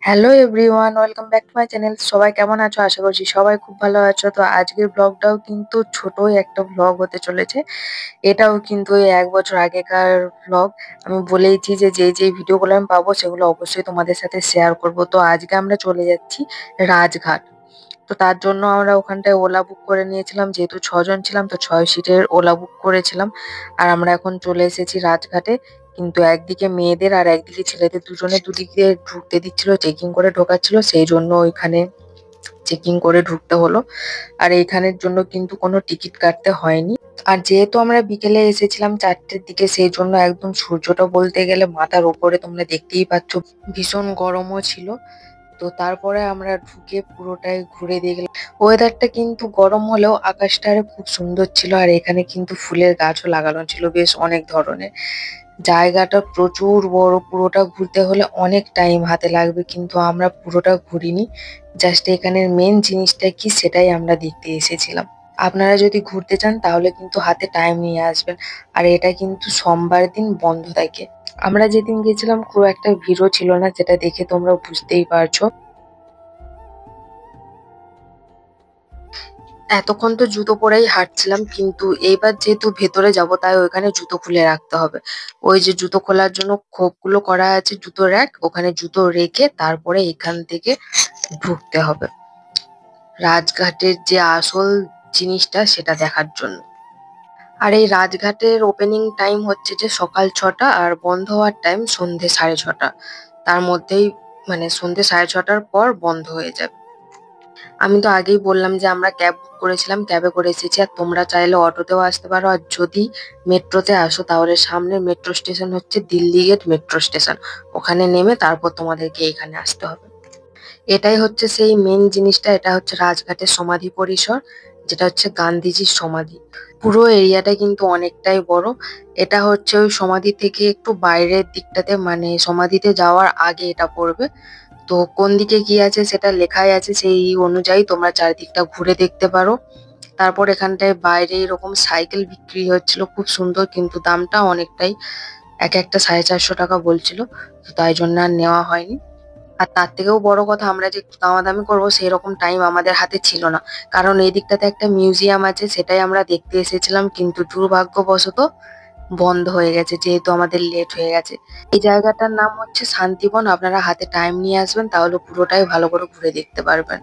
Hello everyone, welcome back to my channel. সবাই কেমন আছো? আশা করছি সবাই খুব ভালো আছো। তো আজকের ব্লগটাও কিন্তু ছোটই একটা ব্লগ হতে চলেছে। এটাও কিন্তু এই 1 বছর আগেকার ব্লগ। আমি বলেইছি যে যেই ভিডিওগুলো আমি পাবো সেগুলো অবশ্যই তোমাদের সাথে শেয়ার করব। তো আজকে আমরা চলে যাচ্ছি রাজঘাট। তো তার জন্য আমরা ওখানটায় ওলা বুক করে নিয়েছিলাম, যেহেতু 6 জন ছিলাম তো 6 সিটের ওলা বুক করেছিলাম। আর আমরা এখন চলে এসেছি রাজঘাটে। কিন্তু একদিকে মেয়েদের আর একদিকে ছেলেদের দুদিকে ঢুকতে দিচ্ছিল, চেকিং করে ঢোকাচ্ছিল, সেই জন্য ওইখানে চেকিং করে ঢুকতে হলো। আর এইখানের জন্য কিন্তু কোনো টিকিট কাটতে হয়নি। আর যেহেতু আমরা বিকেলে এসেছিলাম 4টের দিকে, সেই জন্য একদম সূর্যটা বলতে গেলে মাথার উপরে, তোমরা দেখতেই পাচ্ছ। ভীষণ গরমও ছিল। তো তারপরে আমরা ঢুকে পুরোটাই ঘুরে দেখলাম। ওয়েদারটা কিন্তু গরম হলেও আকাশটা খুব সুন্দর ছিল। আর এখানে কিন্তু ফুলের গাছও লাগানো ছিল বেশ অনেক ধরনের। জায়গাটা প্রচুর বড়, পুরোটা ঘুরতে হলে অনেক টাইম হাতে লাগবে, কিন্তু আমরা পুরোটা ঘুরিনি। জাস্ট এখানের মেন জিনিসটা কি সেটাই আমরা দেখতে এসেছিলাম। আপনারা যদি ঘুরতে চান তাহলে কিন্তু হাতে টাইম নিয়ে আসবেন। আর এটা কিন্তু সোমবার দিন বন্ধ থাকে। আমরা যেদিন গেছিলাম খুব একটা ভিড়ও ছিল না, যেটা দেখে তোমরা বুঝতেই পারছো। এতক্ষণ তো জুতো পরেই হাঁটছিলাম, কিন্তু এইবার যেহেতু ভেতরে যাব তাই ওইখানে জুতো খুলে রাখতে হবে। ওই যে জুতো খোলার জন্য খোপগুলো করা আছে, জুতো র্যাক, ওখানে জুতো রেখে তারপরে এখান থেকে ঢুকতে হবে রাজঘাটের যে আসল জিনিসটা সেটা দেখার জন্য। আর এই রাজঘাটের ওপেনিং টাইম হচ্ছে যে সকাল 6টা, আর বন্ধ হওয়ার টাইম সন্ধে 6:30। তার মধ্যেই মানে সন্ধে 6:30টার পর বন্ধ হয়ে যাবে। আমি তো আগেই বললাম যে আমরা ক্যাব বুক করেছিলাম, ক্যাবে করে এসেছি। আর তোমরা চাইলে অটোতেও আসতে পারো, আর যদি মেট্রোতে আসো তাহলে সামনে মেট্রো স্টেশন হচ্ছে দিল্লি গেট মেট্রো স্টেশন। ওখানে নেমে তারপর তোমাদেরকে এখানে আসতে হবে। এটাই হচ্ছে সেই মেন জিনিসটা। এটা হচ্ছে রাজঘাটের সমাধি পরিসর, যেটা হচ্ছে গান্ধীজির সমাধি। পুরো এরিয়াটা কিন্তু অনেকটাই বড়। এটা হচ্ছে ওই সমাধি থেকে একটু বাইরের দিকটাতে, মানে সমাধিতে যাওয়ার আগে এটা পড়বে। তো কোন দিকে কি আছে সেটা লেখাই আছে, সেই অনুযায়ী তোমরা চারিদিকটা ঘুরে দেখতে পারো। তারপর এখানটায় বাইরে এরকম সাইকেল বিক্রি হচ্ছিল, খুব সুন্দর, কিন্তু দামটা অনেকটাই। এক একটা 450 টাকা বলছিল। তো তাই জন্য আর নেওয়া হয়নি। আর তার থেকেও বড় কথা, আমরা যে একটু দামাদামি করবো সেই রকম টাইম আমাদের হাতে ছিল না। কারণ এই দিকটাতে একটা মিউজিয়াম আছে, সেটাই আমরা দেখতে এসেছিলাম, কিন্তু দুর্ভাগ্যবশত বন্ধ হয়ে গেছে, যেহেতু আমাদের লেট হয়ে গেছে। এই জায়গাটার নাম হচ্ছে শান্তিবন। আপনারা হাতে টাইম নিয়ে আসবেন, তাহলে পুরোটাই ভালো করে ঘুরে দেখতে পারবেন।